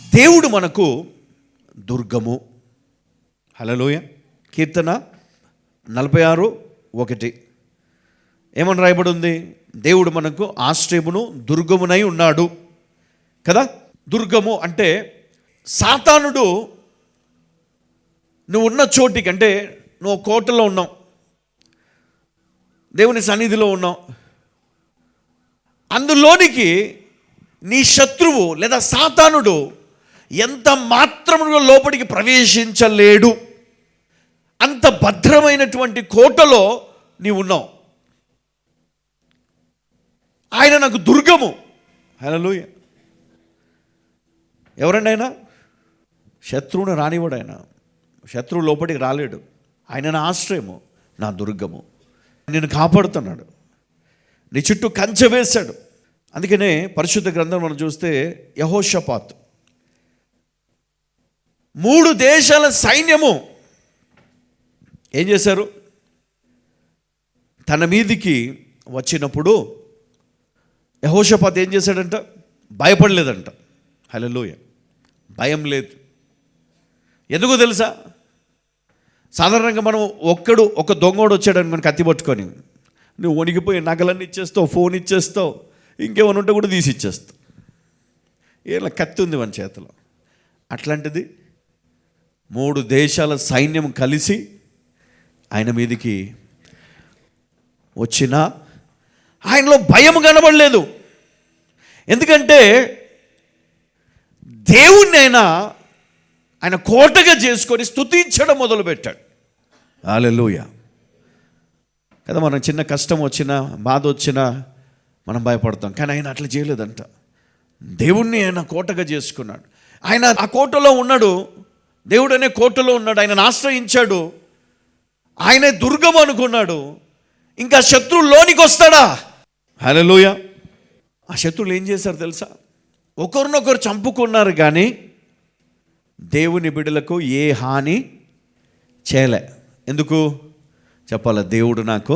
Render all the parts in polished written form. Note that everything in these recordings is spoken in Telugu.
దేవుడు మనకు దుర్గము. హల్లెలూయ. కీర్తన 46:1 ఏమని రాయబడి ఉంది? దేవుడు మనకు ఆశ్రయమును దుర్గమునై ఉన్నాడు కదా. దుర్గము అంటే సాతానుడు నువ్వు ఉన్న చోటికి, అంటే నువ్వు కోటలో ఉన్నావు, దేవుని సన్నిధిలో ఉన్నావు, అందులోనికి నీ శత్రువు లేదా సాతానుడు ఎంత మాత్రముగా లోపలికి ప్రవేశించలేడు. అంత భద్రమైనటువంటి కోటలో నీవు ఉన్నావు. ఆయన నాకు దుర్గము. హల్లెలూయా. ఎవరండి ఆయన? శత్రువును రానివాడు. ఆయన శత్రువు లోపలికి రాలేడు. ఆయన నా ఆశ్రయము, నా దుర్గము. నేను కాపాడుతున్నాడు, నీ చుట్టూ కంచె వేశాడు. అందుకనే పరిశుద్ధ గ్రంథం మనం చూస్తే యెహోషాపాతు 3 దేశాల సైన్యము ఏం చేశారు? తన మీదికి వచ్చినప్పుడు యెహోషాపాతు ఏం చేశాడంట? భయపడలేదంట. హల్లెలూయా. భయం లేదు. ఎందుకో తెలుసా? సాధారణంగా మనం ఒక దొంగోడు వచ్చాడని మనం కత్తి పట్టుకొని నువ్వు వణికిపోయి నగలన్నీ ఇచ్చేస్తావు, ఫోన్ ఇచ్చేస్తావు, ఇంకేమైనా ఉంటే కూడా తీసి ఇచ్చేస్తావు. ఇలా కత్తి ఉంది మన చేతిలో. అట్లాంటిది 3 దేశాల సైన్యం కలిసి ఆయన మీదికి వచ్చినా ఆయనలో భయం కనబడలేదు. ఎందుకంటే దేవుణ్ణి ఆయన కోటగా చేసుకొని స్తుతించడం మొదలుపెట్టాడు. హల్లెలూయా కదా. మనం చిన్న కష్టం వచ్చినా, బాధ వచ్చినా మనం భయపడతాం, కానీ ఆయన అట్లా చేయలేదంట. దేవుణ్ణి ఆయన కోటగా చేసుకున్నాడు. ఆయన ఆ కోటలో ఉన్నాడు. దేవుడు అనే కోటలో ఉన్నాడు. ఆయనను ఆశ్రయించాడు. ఆయనే దుర్గం అనుకున్నాడు. ఇంకా శత్రువులోనికి వస్తాడా? హల్లెలూయా. ఆ శత్రువులు ఏం చేశారు తెలుసా? ఒకరినొకరు చంపుకున్నారు, కానీ దేవుని బిడ్డలకు ఏ హాని చేయలే. ఎందుకు చెప్పాల? దేవుడు నాకు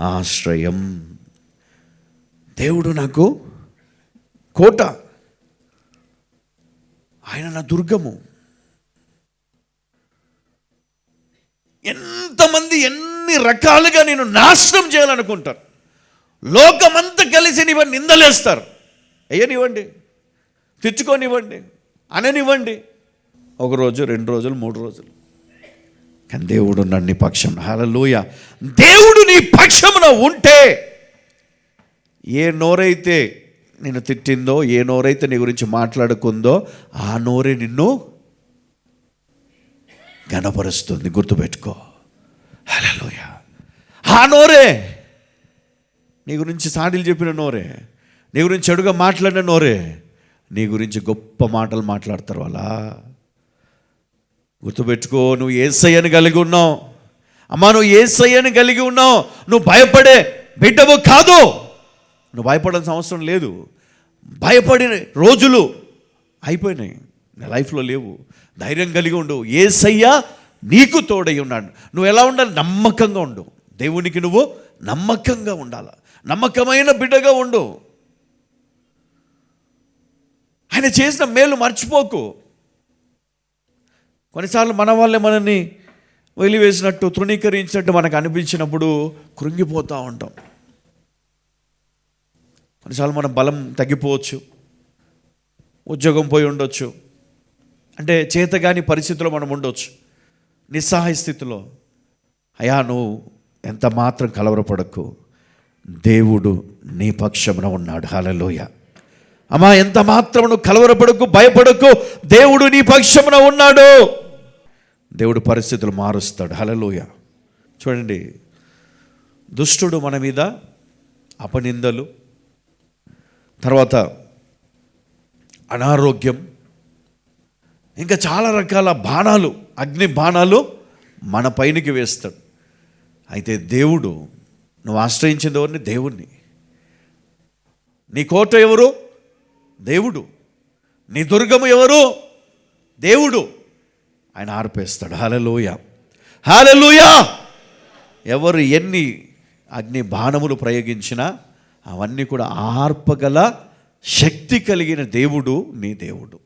ఆశ్రయం, దేవుడు నాకు కోట, ఆయన నా దుర్గము. ఎంతమంది ఎన్ని రకాలుగా నేను నాశనం చేయాలనుకుంటారు. లోకమంతా కలిసి నీవన్నీ నిందలేస్తారు. అయ్యనివ్వండి, తెచ్చుకోనివ్వండి, అననివ్వండి. 1 రోజు, 2 రోజులు, 3 రోజులు, కానీ దేవుడు ఉన్నాడు నీ పక్షం. హల్లెలూయా. దేవుడు నీ పక్షమున ఉంటే ఏ నోరైతే నిన్ను తిట్టిందో, ఏ నోరైతే నీ గురించి మాట్లాడుకుందో, ఆ నోరే నిన్ను ఘనపరుస్తుంది. గుర్తుపెట్టుకో. హల్లెలూయా. ఆ నోరే నీ గురించి సాడీలు చెప్పిన నోరే, నీ గురించి చెడుగా మాట్లాడిన నోరే నీ గురించి గొప్ప మాటలు మాట్లాడతారు. అలా గుర్తుపెట్టుకో. నువ్వు యేసయ్యను కలిగి ఉన్నావు. అమ్మా, నువ్వు యేసయ్యను కలిగి ఉన్నావు. నువ్వు భయపడే బిడ్డవు కాదు. నువ్వు భయపడాల్సిన అవసరం లేదు. భయపడిన రోజులు అయిపోయినాయి, నా లైఫ్లో లేవు. ధైర్యం కలిగి ఉండు. యేసయ్య నీకు తోడై ఉన్నాడు. నువ్వు ఎలా ఉండాలి? నమ్మకంగా ఉండు. దేవునికి నువ్వు నమ్మకంగా ఉండాలి. నమ్మకమైన బిడ్డగా ఉండు. ఆయన చేసిన మేలు మర్చిపోకు. కొన్నిసార్లు మన వాళ్ళే మనల్ని వెలివేసినట్టు, తృణీకరించినట్టు మనకు అనిపించినప్పుడు కృంగిపోతూ ఉంటాం. కొన్నిసార్లు మన బలం తగ్గిపోవచ్చు, ఉద్యోగం పోయి ఉండొచ్చు, అంటే చేతగాని పరిస్థితిలో మనం ఉండొచ్చు, నిస్సహాయ స్థితిలో. అయ్యా, నువ్వు ఎంత మాత్రం కలవరపడకు, దేవుడు నీ పక్షమున ఉన్నాడు. హల్లెలూయా. అమ్మా, ఎంత మాత్రం నువ్వు కలవరపడకు, భయపడకు, దేవుడు నీ పక్షమున ఉన్నాడు. దేవుడు పరిస్థితులు మారుస్తాడు. హల్లెలూయా. చూడండి, దుష్టుడు మన మీద అపనిందలు, తర్వాత అనారోగ్యం, ఇంకా చాలా రకాల బాణాలు, అగ్ని బాణాలు మన పైనకి వేస్తాడు. అయితే దేవుడు, నువ్వు ఆశ్రయించింది ఎవరిని? దేవుణ్ణి. నీ కోట ఎవరు? దేవుడు. నీ దుర్గము ఎవరు? దేవుడు. ఆయన ఆర్పేస్తాడు. హల్లెలూయా. హల్లెలూయా. ఎవరు ఎన్ని అగ్ని బాణములు ప్రయోగించినా అవన్నీ కూడా ఆర్పగల శక్తి కలిగిన దేవుడు నీ దేవుడు.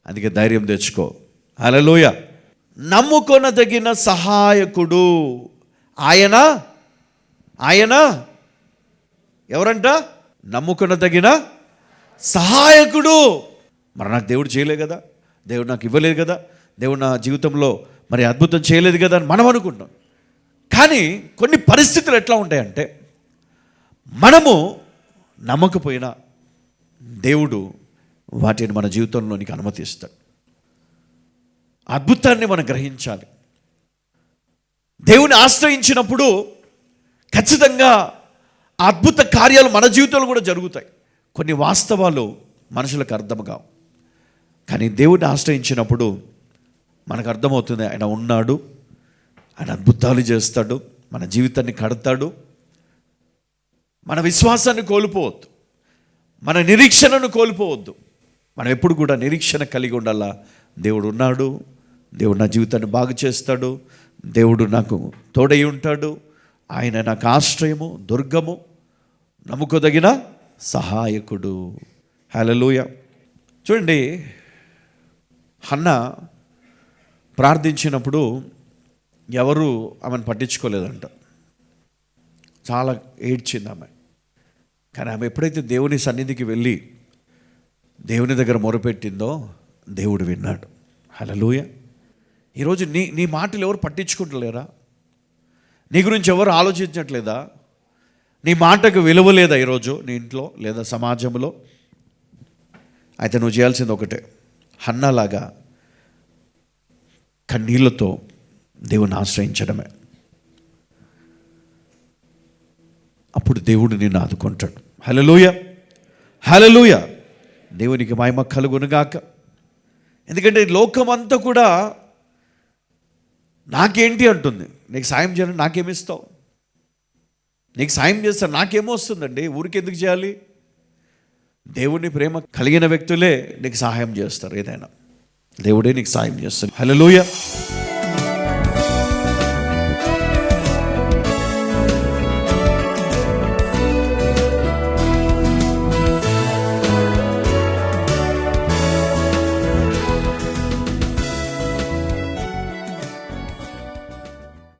అందుకే ధైర్యం తెచ్చుకో. హల్లెలూయా. నమ్ముకొనదగిన సహాయకుడు ఆయన. ఆయన ఎవరంట? నమ్ముకొనదగిన సహాయకుడు. మరి నాకు దేవుడు చేయలేదు కదా, దేవుడు నాకు ఇవ్వలేదు కదా, దేవుడు నా జీవితంలో మరి అద్భుతం చేయలేదు కదా అని మనం అనుకుంటాం. కానీ కొన్ని పరిస్థితులు ఎట్లా ఉంటాయంటే, మనము నమ్మకపోయినా దేవుడు వాటిని మన జీవితంలోనికి అనుమతిస్తాడు. అద్భుతాన్ని మనం గ్రహించాలి. దేవుని ఆశ్రయించినప్పుడు ఖచ్చితంగా అద్భుత కార్యాలు మన జీవితంలో కూడా జరుగుతాయి. కొన్ని వాస్తవాలు మనుషులకు అర్థం కావు, కానీ దేవుడిని ఆశ్రయించినప్పుడు మనకు అర్థమవుతుంది, ఆయన ఉన్నాడు, ఆయన అద్భుతాలు చేస్తాడు, మన జీవితాన్ని కడతాడు. మన విశ్వాసాన్ని కోల్పోవద్దు, మన నిరీక్షణను కోల్పోవద్దు. మనం ఎప్పుడు కూడా నిరీక్షణ కలిగి ఉండాలా. దేవుడు ఉన్నాడు, దేవుడు నా జీవితాన్ని బాగు చేస్తాడు, దేవుడు నాకు తోడై ఉంటాడు, ఆయన నాకు ఆశ్రయము, దుర్గము, నమ్ముకోదగిన సహాయకుడు. హల్లెలూయా. చూడండి, హన్నా ప్రార్థించినప్పుడు ఎవరు ఆమెను పట్టించుకోలేదంట. చాలా ఏడ్చింది ఆమె. కానీ ఆమె ఎప్పుడైతే దేవుని సన్నిధికి వెళ్ళి దేవుని దగ్గర మొరపెట్టిందో దేవుడు విన్నాడు. హల్లెలూయా. ఈరోజు నీ మాటలు ఎవరు పట్టించుకుంటలేరా? నీ గురించి ఎవరు ఆలోచించట్లేదా? నీ మాటకు విలువ లేదా ఈరోజు నీ ఇంట్లో లేదా సమాజంలో? అయితే నువ్వు చేయాల్సింది ఒకటే, హన్నాలాగా కన్నీళ్లతో దేవుని ఆశ్రయించడమే. అప్పుడు దేవుడు నిన్ను ఆదుకుంటాడు. హల్లెలూయా, హల్లెలూయా. దేవునికి మహిమ కలుగునుగాక. ఎందుకంటే లోకమంతా కూడా నాకేంటి అంటుంది. నీకు సాయం చేయాలి, నాకేమిస్తావు? నీకు సాయం చేస్తాను, నాకేమో వస్తుందండి, ఊరికెందుకు చేయాలి? దేవుని ప్రేమ కలిగిన వ్యక్తులే నీకు సహాయం చేస్తారు. ఏదైనా దేవుడే నీకు సాయం చేస్తారు. హల్లెలూయా.